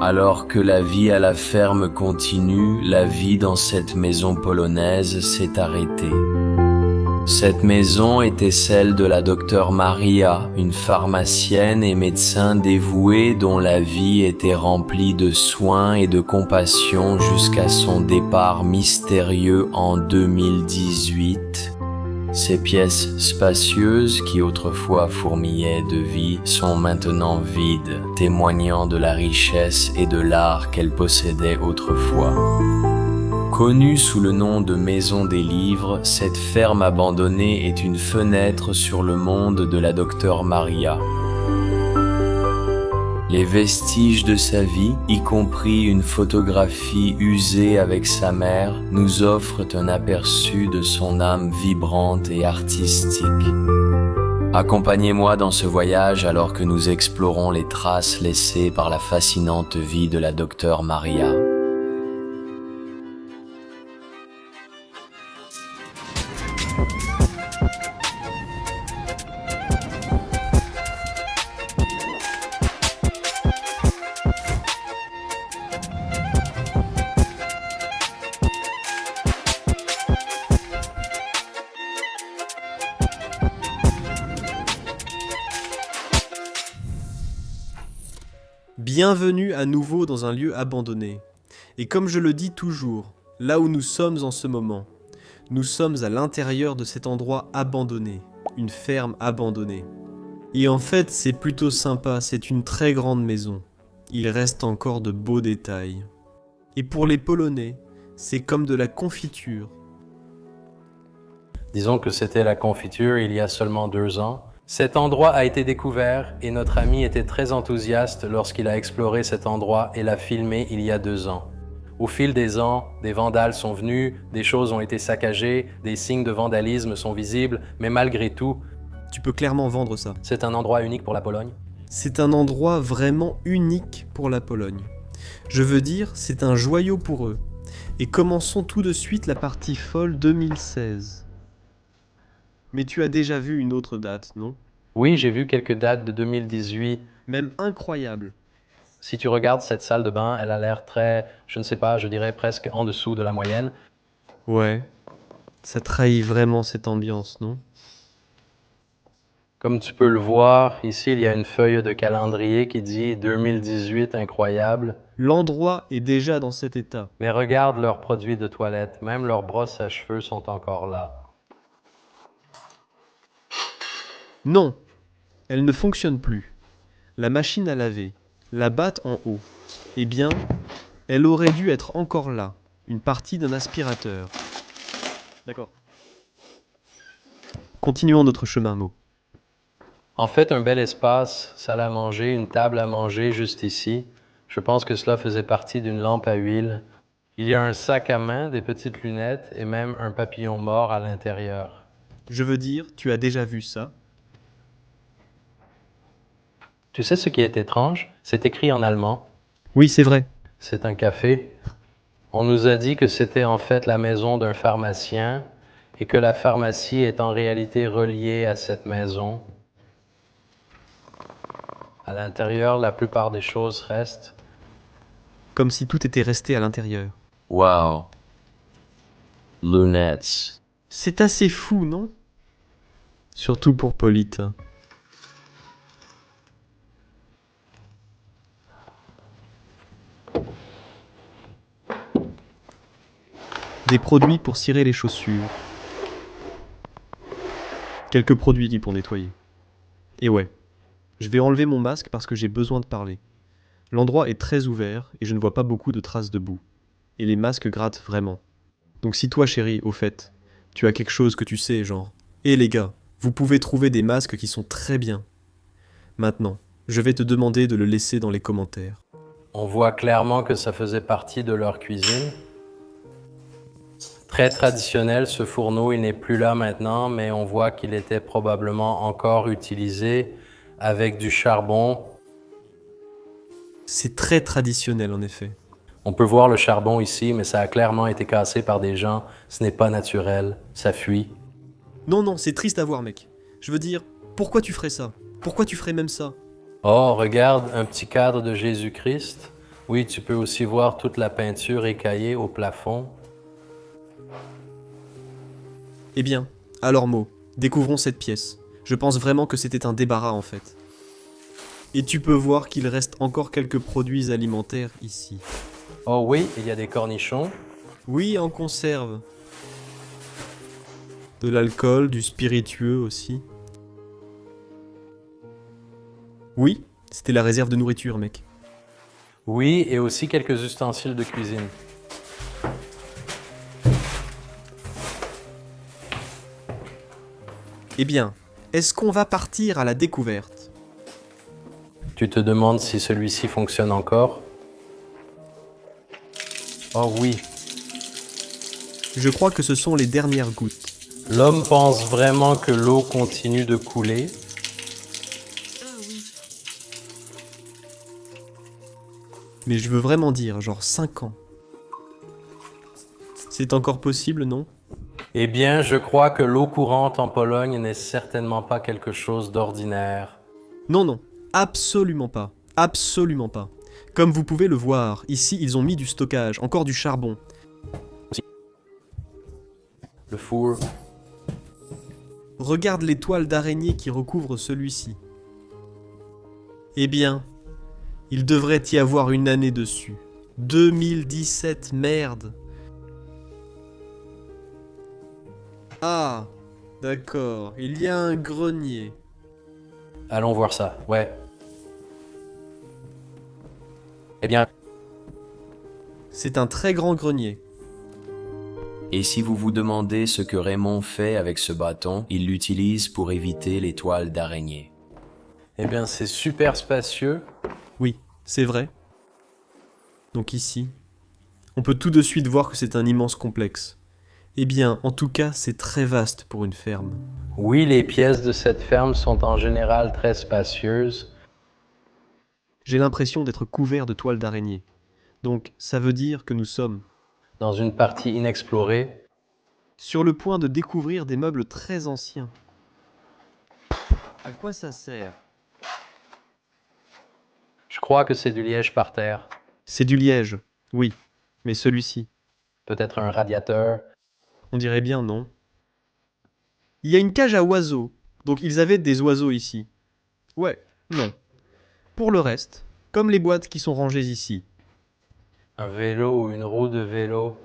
Alors que la vie à la ferme continue, la vie dans cette maison polonaise s'est arrêtée. Cette maison était celle de la docteure Maria, une pharmacienne et médecin dévouée dont la vie était remplie de soins et de compassion jusqu'à son départ mystérieux en 2018. Ces pièces spacieuses qui autrefois fourmillaient de vie sont maintenant vides, témoignant de la richesse et de l'art qu'elles possédaient autrefois. Connue sous le nom de Maison des Livres, cette ferme abandonnée est une fenêtre sur le monde de la docteure Maria. Les vestiges de sa vie, y compris une photographie usée avec sa mère, nous offrent un aperçu de son âme vibrante et artistique. Accompagnez-moi dans ce voyage alors que nous explorons les traces laissées par la fascinante vie de la docteure Maria. Bienvenue à nouveau dans un lieu abandonné. Et comme je le dis toujours, là où nous sommes en ce moment, nous sommes à l'intérieur de cet endroit abandonné, une ferme abandonnée. Et en fait, c'est plutôt sympa, c'est une très grande maison. Il reste encore de beaux détails. Et pour les Polonais, c'est comme de la confiture. Disons que c'était la confiture il y a seulement 2 ans. Cet endroit a été découvert et notre ami était très enthousiaste lorsqu'il a exploré cet endroit et l'a filmé il y a 2 ans. Au fil des ans, des vandales sont venus, des choses ont été saccagées, des signes de vandalisme sont visibles, mais malgré tout, Tu peux clairement vendre ça. c'est un endroit unique pour la Pologne. C'est un endroit vraiment unique pour la Pologne. Je veux dire, c'est un joyau pour eux. Et commençons tout de suite la partie folle 2016. Mais tu as déjà vu une autre date, non? Oui, j'ai vu quelques dates de 2018. Même incroyable. Si tu regardes cette salle de bain, elle a l'air très, je ne sais pas, je dirais presque en dessous de la moyenne. Ouais. Ça trahit vraiment cette ambiance, non? Comme tu peux le voir, ici, il y a une feuille de calendrier qui dit 2018 incroyable. L'endroit est déjà dans cet état. Mais regarde leurs produits de toilette, même leurs brosses à cheveux sont encore là. Non, elle ne fonctionne plus. La machine à laver, la batte en haut. Eh bien, elle aurait dû être encore là. Une partie d'un aspirateur. D'accord. Continuons notre chemin, Mo. En fait, un bel espace, salle à manger, une table à manger juste ici. Je pense que cela faisait partie d'une lampe à huile. Il y a un sac à main, des petites lunettes et même un papillon mort à l'intérieur. Je veux dire, tu as déjà vu ça? Tu sais ce qui est étrange? C'est écrit en allemand. Oui, c'est vrai. C'est un café. On nous a dit que c'était en fait la maison d'un pharmacien et que la pharmacie est en réalité reliée à cette maison. À l'intérieur, la plupart des choses restent. Comme si tout était resté à l'intérieur. Wow. Lunettes. C'est assez fou, non? Surtout pour Polite. Des produits pour cirer les chaussures. Quelques produits pour nettoyer. Et ouais, je vais enlever mon masque parce que j'ai besoin de parler. L'endroit est très ouvert et je ne vois pas beaucoup de traces de boue. Et les masques grattent vraiment. Donc si toi chérie, au fait, tu as quelque chose que tu sais, genre... Eh les gars, vous pouvez trouver des masques qui sont très bien. Maintenant, je vais te demander de le laisser dans les commentaires. On voit clairement que ça faisait partie de leur cuisine. Très traditionnel, ce fourneau, il n'est plus là maintenant, mais on voit qu'il était probablement encore utilisé avec du charbon. C'est très traditionnel en effet. On peut voir le charbon ici, mais ça a clairement été cassé par des gens. Ce n'est pas naturel, ça fuit. Non, non, c'est triste à voir, mec. Je veux dire, pourquoi tu ferais ça? Pourquoi tu ferais même ça? Oh, regarde, un petit cadre de Jésus-Christ. Oui, tu peux aussi voir toute la peinture écaillée au plafond. Eh bien, alors Mo, découvrons cette pièce. Je pense vraiment que c'était un débarras en fait. Et tu peux voir qu'il reste encore quelques produits alimentaires ici. Oh oui, il y a des cornichons. Oui, en conserve. De l'alcool, du spiritueux aussi. Oui, c'était la réserve de nourriture, mec. Oui, et aussi quelques ustensiles de cuisine. Eh bien, est-ce qu'on va partir à la découverte? Tu te demandes si celui-ci fonctionne encore? Oh oui, Je crois que ce sont les dernières gouttes. l'homme pense vraiment que l'eau continue de couler. Mais je veux vraiment dire, genre 5 ans. C'est encore possible, non? Eh bien, je crois que l'eau courante en Pologne n'est certainement pas quelque chose d'ordinaire. Non, non, absolument pas. Absolument pas. Comme vous pouvez le voir, ici ils ont mis du stockage, encore du charbon. Le four. Regarde les toiles d'araignée qui recouvrent celui-ci. Eh bien, il devrait y avoir une année dessus. 2017, merde. Ah, d'accord, il y a un grenier. Allons voir ça, ouais. Eh bien, C'est un très grand grenier. Et si vous vous demandez ce que Raymond fait avec ce bâton, il l'utilise pour éviter les toiles d'araignée. c'est super spacieux. Oui, c'est vrai. Donc ici, on peut tout de suite voir que c'est un immense complexe. Eh bien, en tout cas, c'est très vaste pour une ferme. Oui, les pièces de cette ferme sont en général très spacieuses. J'ai l'impression d'être couvert de toiles d'araignée. Donc, ça veut dire que nous sommes Dans une partie inexplorée. sur le point de découvrir des meubles très anciens. À quoi ça sert? Je crois que c'est du liège par terre. C'est du liège, oui, mais celui-ci, Peut-être un radiateur. on dirait bien non. Il y a une cage à oiseaux, donc ils avaient des oiseaux ici. Ouais, non. Pour le reste, comme les boîtes qui sont rangées ici. Un vélo ou une roue de vélo.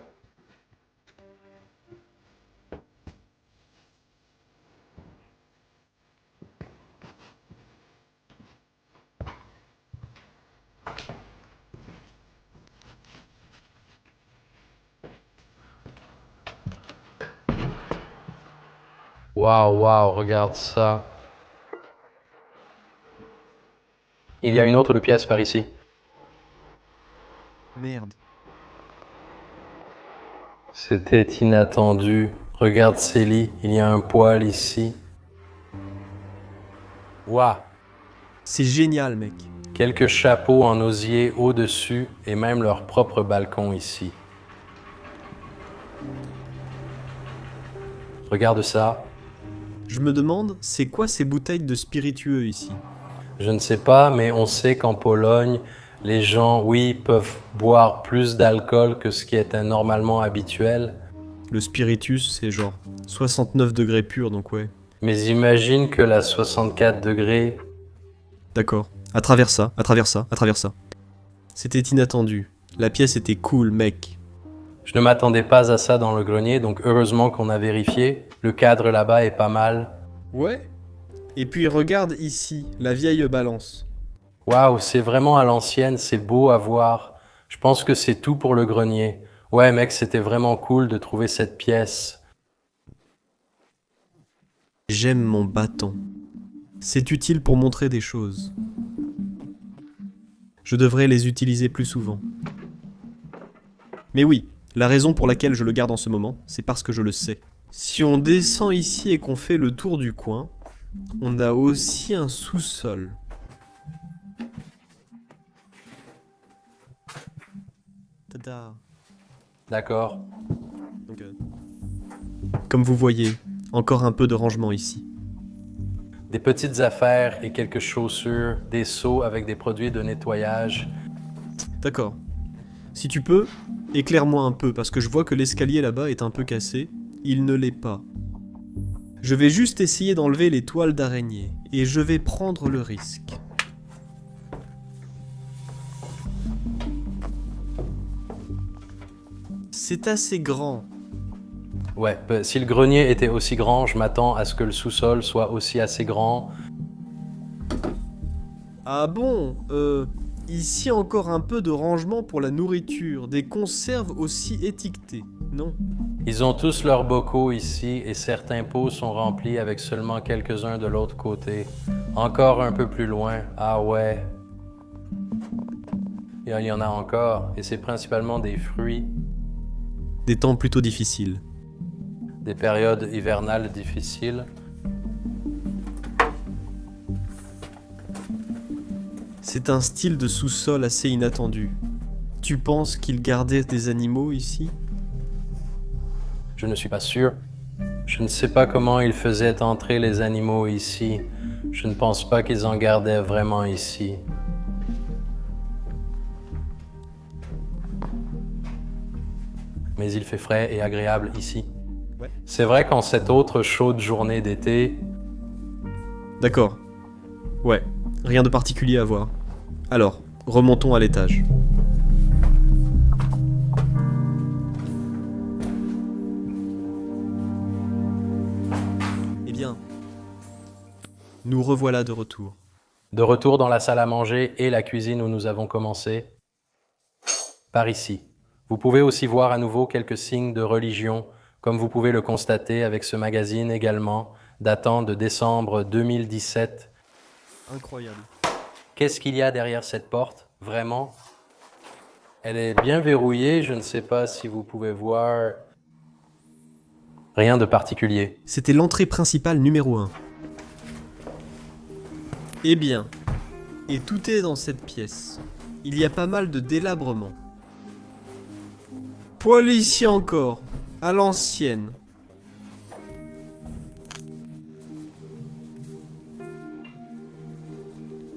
Waouh, waouh, regarde ça. Il y a une autre pièce par ici. Merde. C'était inattendu. Regarde ces lits, il y a un poêle ici. Waouh, C'est génial, mec. quelques chapeaux en osier au-dessus et même leur propre balcon ici. Regarde ça. Je me demande, c'est quoi ces bouteilles de spiritueux ici? Je ne sais pas, mais on sait qu'en Pologne, les gens, oui, peuvent boire plus d'alcool que ce qui était normalement habituel. Le spiritus, c'est genre 69 degrés pur, donc ouais. Mais imagine que la 64 degrés, D'accord. À travers ça, à travers ça, à travers ça. C'était inattendu. La pièce était cool, mec. je ne m'attendais pas à ça dans le grenier, donc heureusement qu'on a vérifié. Le cadre là-bas est pas mal. Ouais. Et puis regarde ici, la vieille balance. Waouh, c'est vraiment à l'ancienne, c'est beau à voir. Je pense que c'est tout pour le grenier. Ouais, mec, c'était vraiment cool de trouver cette pièce. J'aime mon bâton. C'est utile pour montrer des choses. Je devrais les utiliser plus souvent. Mais oui, la raison pour laquelle je le garde en ce moment, c'est parce que je le sais. Si on descend ici et qu'on fait le tour du coin, on a aussi un sous-sol. Tada. D'accord. Donc, comme vous voyez, encore un peu de rangement ici. Des petites affaires et quelques chaussures, des seaux avec des produits de nettoyage. D'accord. Si tu peux, éclaire-moi un peu, parce que je vois que l'escalier là-bas est un peu cassé. Il ne l'est pas. Je vais juste essayer d'enlever les toiles d'araignée, et je vais prendre le risque. C'est assez grand. Ouais, si le grenier était aussi grand, je m'attends à ce que le sous-sol soit aussi assez grand. Ah bon, ici encore un peu de rangement pour la nourriture, des conserves aussi étiquetées, non? Ils ont tous leurs bocaux ici et certains pots sont remplis avec seulement quelques-uns de l'autre côté. Encore un peu plus loin, ah ouais. Il y en a encore, et c'est principalement des fruits, Des temps plutôt difficiles. des périodes hivernales difficiles. C'est un style de sous-sol assez inattendu. Tu penses qu'ils gardaient des animaux ici? Je ne suis pas sûr. Je ne sais pas comment ils faisaient entrer les animaux ici. Je ne pense pas qu'ils en gardaient vraiment ici. Mais il fait frais et agréable ici. Ouais. C'est vrai qu'en cette autre chaude journée d'été, D'accord. Ouais, rien de particulier à voir. Alors, remontons à l'étage. Eh bien, nous revoilà de retour. de retour dans la salle à manger et la cuisine où nous avons commencé, par ici. Vous pouvez aussi voir à nouveau quelques signes de religion, comme vous pouvez le constater avec ce magazine également, datant de décembre 2017. Incroyable. Qu'est-ce qu'il y a derrière cette porte, vraiment? Elle est bien verrouillée, je ne sais pas si vous pouvez voir. Rien de particulier. C'était l'entrée principale numéro 1. Eh bien, et tout est dans cette pièce. Il y a pas mal de délabrement. Poêle ici encore, à l'ancienne.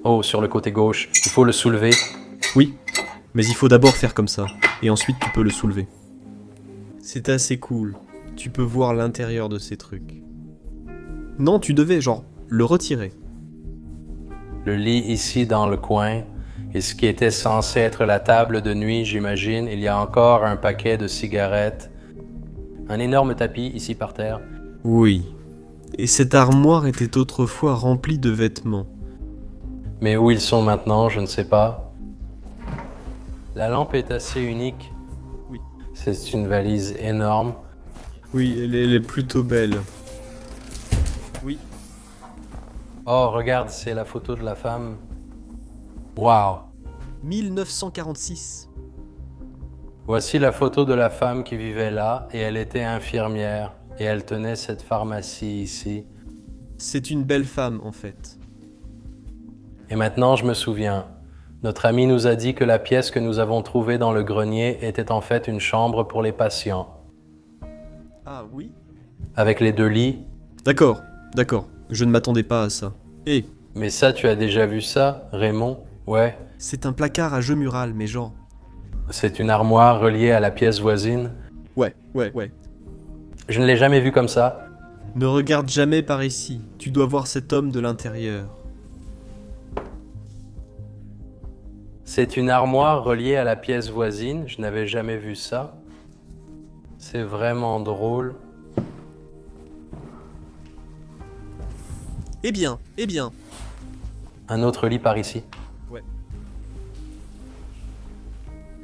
Oh, sur le côté gauche, il faut le soulever. Oui, mais il faut d'abord faire comme ça, et ensuite tu peux le soulever. C'est assez cool. Tu peux voir l'intérieur de ces trucs. Non, tu devais, genre, le retirer. Le lit ici dans le coin, et ce qui était censé être la table de nuit, j'imagine, il y a encore un paquet de cigarettes. Un énorme tapis ici par terre. Oui. Et cette armoire était autrefois remplie de vêtements. Mais où ils sont maintenant, je ne sais pas. La lampe est assez unique. Oui. C'est une valise énorme. Oui, elle est plutôt belle. Oui. Oh, regarde, c'est la photo de la femme. Waouh! 1946. Voici la photo de la femme qui vivait là, et elle était infirmière, et elle tenait cette pharmacie ici. C'est une belle femme, en fait. Et maintenant, je me souviens. Notre ami nous a dit que la pièce que nous avons trouvée dans le grenier était en fait une chambre pour les patients. Ah oui? Avec les deux lits. D'accord, d'accord. Je ne m'attendais pas à ça. Eh, Mais ça, tu as déjà vu ça, Raymond? Ouais. c'est un placard à jeu mural, mais genre... C'est une armoire reliée à la pièce voisine. Ouais. Je ne l'ai jamais vu comme ça. Ne regarde jamais par ici. Tu dois voir cet homme de l'intérieur. C'est une armoire reliée à la pièce voisine. Je n'avais jamais vu ça. C'est vraiment drôle. Eh bien. Un autre lit par ici.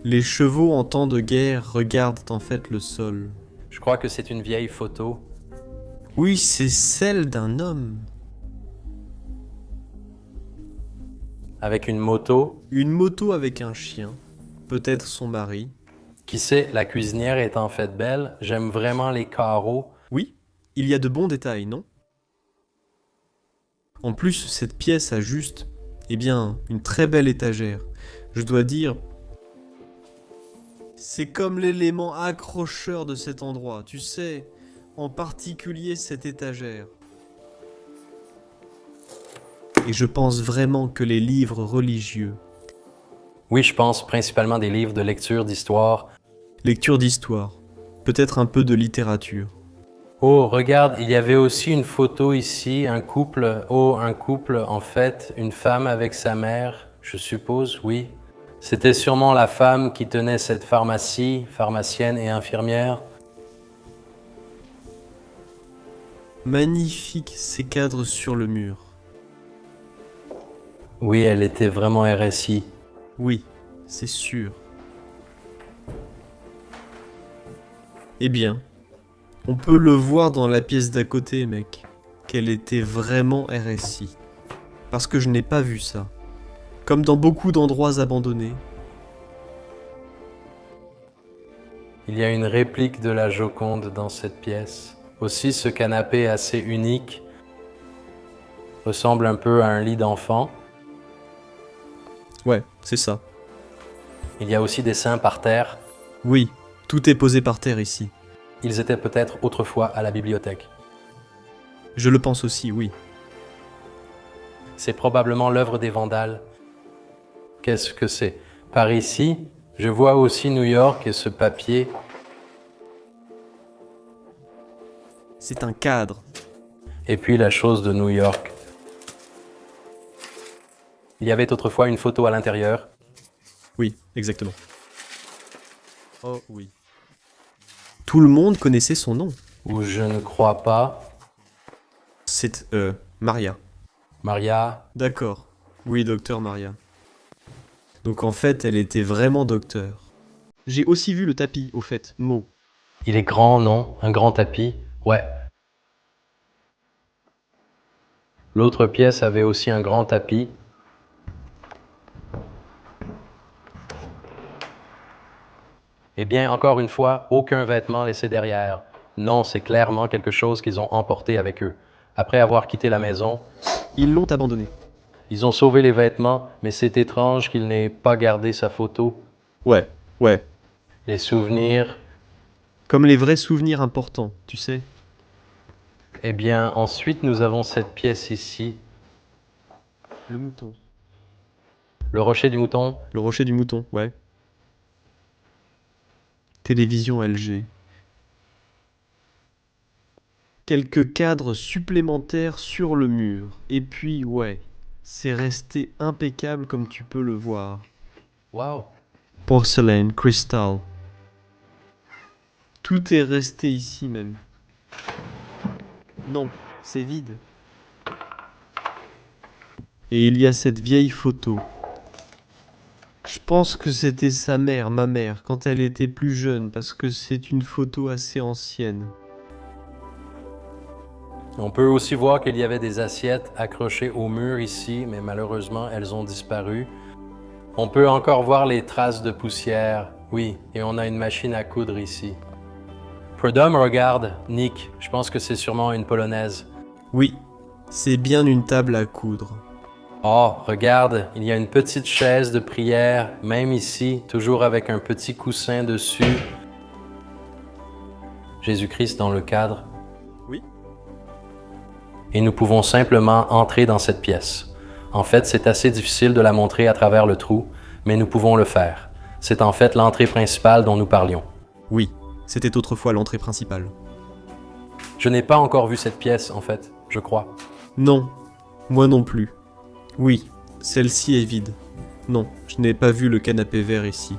Les chevaux en temps de guerre regardent en fait le sol. Je crois que c'est une vieille photo. Oui, c'est celle d'un homme. Avec une moto. Une moto avec un chien. Peut-être son mari. Qui sait, la cuisinière est en fait belle. J'aime vraiment les carreaux. Oui, il y a de bons détails, non? En plus, cette pièce a juste, eh bien, une très belle étagère. Je dois dire, c'est comme l'élément accrocheur de cet endroit, tu sais, en particulier cette étagère. Et je pense vraiment que les livres religieux, Oui, je pense principalement des livres de lecture, d'histoire. Lecture d'histoire. Peut-être un peu de littérature. Oh, regarde, il y avait aussi une photo ici, un couple. Oh, un couple, en fait, une femme avec sa mère, je suppose, oui. C'était sûrement la femme qui tenait cette pharmacie, pharmacienne et infirmière. Magnifique ces cadres sur le mur. Oui, elle était vraiment RSI. Oui, c'est sûr. Eh bien, on peut le voir dans la pièce d'à côté, mec, qu'elle était vraiment RSI. Parce que je n'ai pas vu ça. Comme dans beaucoup d'endroits abandonnés. Il y a une réplique de la Joconde dans cette pièce. Aussi, ce canapé assez unique ressemble un peu à un lit d'enfant. Ouais, c'est ça. Il y a aussi des seins par terre. Oui, tout est posé par terre ici. Ils étaient peut-être autrefois à la bibliothèque. Je le pense aussi, oui. C'est probablement l'œuvre des Vandales. Qu'est-ce que c'est? Par ici, je vois aussi New York et ce papier. C'est un cadre. Et puis la chose de New York. Il y avait autrefois une photo à l'intérieur. Oui, exactement. Oh oui. Tout le monde connaissait son nom. Ou je ne crois pas. C'est, Maria. Maria. D'accord. Oui, docteur Maria. Donc en fait, elle était vraiment docteur. J'ai aussi vu le tapis, au fait, mot. Il est grand, non? Un grand tapis? Ouais. L'autre pièce avait aussi un grand tapis. Eh bien, encore une fois, aucun vêtement laissé derrière. Non, c'est clairement quelque chose qu'ils ont emporté avec eux. Après avoir quitté la maison, Ils l'ont abandonné. ils ont sauvé les vêtements, mais c'est étrange qu'ils n'aient pas gardé sa photo. Ouais. Les souvenirs, Comme les vrais souvenirs importants, tu sais. eh bien, ensuite nous avons cette pièce ici, Le mouton. le rocher du mouton. Le rocher du mouton, ouais. Télévision LG. Quelques cadres supplémentaires sur le mur. Et puis, ouais, c'est resté impeccable comme tu peux le voir. Waouh! Porcelaine, cristal. Tout est resté ici même. Non, c'est vide. Et il y a cette vieille photo. Je pense que c'était sa mère, ma mère, quand elle était plus jeune, parce que c'est une photo assez ancienne. On peut aussi voir qu'il y avait des assiettes accrochées au mur ici, mais malheureusement, elles ont disparu. On peut encore voir les traces de poussière. Oui, et on a une machine à coudre ici. Prud'homme, regarde, Nick, je pense que c'est sûrement une polonaise. Oui, c'est bien une table à coudre. Oh, regarde, il y a une petite chaise de prière, même ici, toujours avec un petit coussin dessus. Jésus-Christ dans le cadre. Oui. Et nous pouvons simplement entrer dans cette pièce. En fait, c'est assez difficile de la montrer à travers le trou, mais nous pouvons le faire. C'est en fait l'entrée principale dont nous parlions. Oui, c'était autrefois l'entrée principale. Je n'ai pas encore vu cette pièce, en fait, je crois. Non, moi non plus. Oui, celle-ci est vide. Non, je n'ai pas vu le canapé vert ici.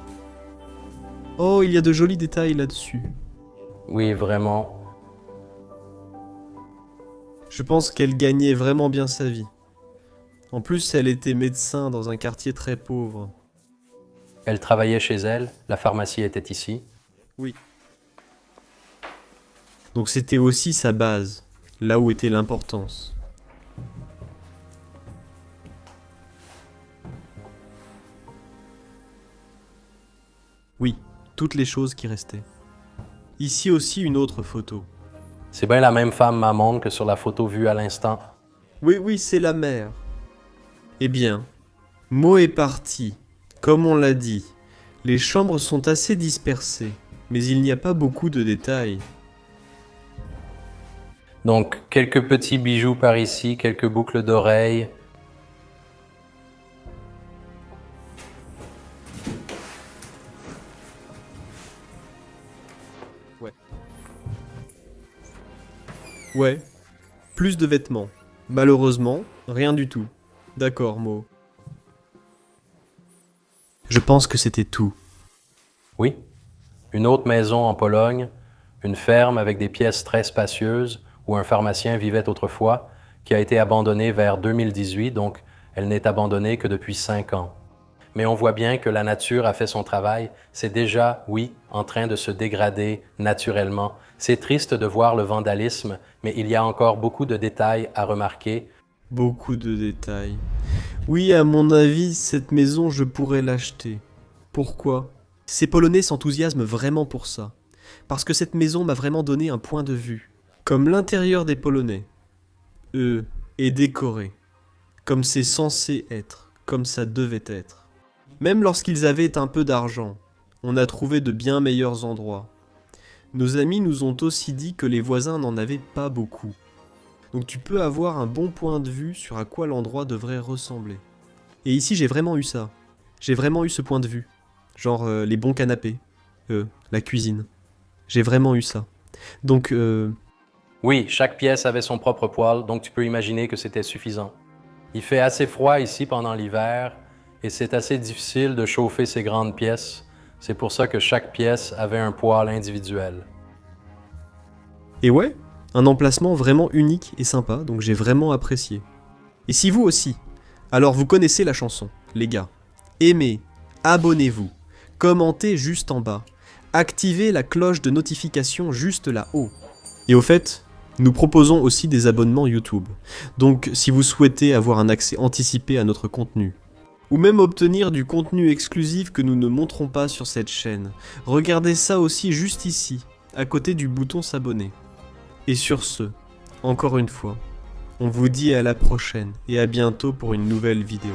Oh, il y a de jolis détails là-dessus. Oui, vraiment. Je pense qu'elle gagnait vraiment bien sa vie. En plus, elle était médecin dans un quartier très pauvre. Elle travaillait chez elle, la pharmacie était ici. Oui. Donc c'était aussi sa base, là où était l'importance. Oui, toutes les choses qui restaient. Ici aussi une autre photo. C'est bien la même femme maman que sur la photo vue à l'instant. Oui, c'est la mère. Eh bien, Mo est parti. Comme on l'a dit, les chambres sont assez dispersées, mais il n'y a pas beaucoup de détails. Donc, quelques petits bijoux par ici, quelques boucles d'oreilles. Ouais. Plus de vêtements. Malheureusement, rien du tout. D'accord, Mo. Je pense que c'était tout. Oui, une autre maison en Pologne, une ferme avec des pièces très spacieuses où un pharmacien vivait autrefois, qui a été abandonnée vers 2018, donc elle n'est abandonnée que depuis 5 ans. Mais on voit bien que la nature a fait son travail, c'est déjà, oui, en train de se dégrader naturellement. C'est triste de voir le vandalisme, mais il y a encore beaucoup de détails à remarquer. Beaucoup de détails. Oui, à mon avis, cette maison, je pourrais l'acheter. Pourquoi ? Ces Polonais s'enthousiasment vraiment pour ça. Parce que cette maison m'a vraiment donné un point de vue. Comme l'intérieur des Polonais. Est décoré. Comme c'est censé être. Comme ça devait être. Même lorsqu'ils avaient un peu d'argent, on a trouvé de bien meilleurs endroits. Nos amis nous ont aussi dit que les voisins n'en avaient pas beaucoup. Donc tu peux avoir un bon point de vue sur à quoi l'endroit devrait ressembler. Et ici j'ai vraiment eu ça. J'ai vraiment eu ce point de vue. Genre les bons canapés. La cuisine. J'ai vraiment eu ça. Donc Oui, chaque pièce avait son propre poêle, donc tu peux imaginer que c'était suffisant. Il fait assez froid ici pendant l'hiver, et c'est assez difficile de chauffer ces grandes pièces. C'est pour ça que chaque pièce avait un poêle individuel. Et ouais, un emplacement vraiment unique et sympa, donc j'ai vraiment apprécié. Et si vous aussi, alors vous connaissez la chanson, les gars. Aimez, abonnez-vous, commentez juste en bas, activez la cloche de notification juste là-haut. Et au fait, nous proposons aussi des abonnements YouTube. Donc si vous souhaitez avoir un accès anticipé à notre contenu, ou même obtenir du contenu exclusif que nous ne montrons pas sur cette chaîne, regardez ça aussi juste ici, à côté du bouton s'abonner. Et sur ce, encore une fois, on vous dit à la prochaine et à bientôt pour une nouvelle vidéo.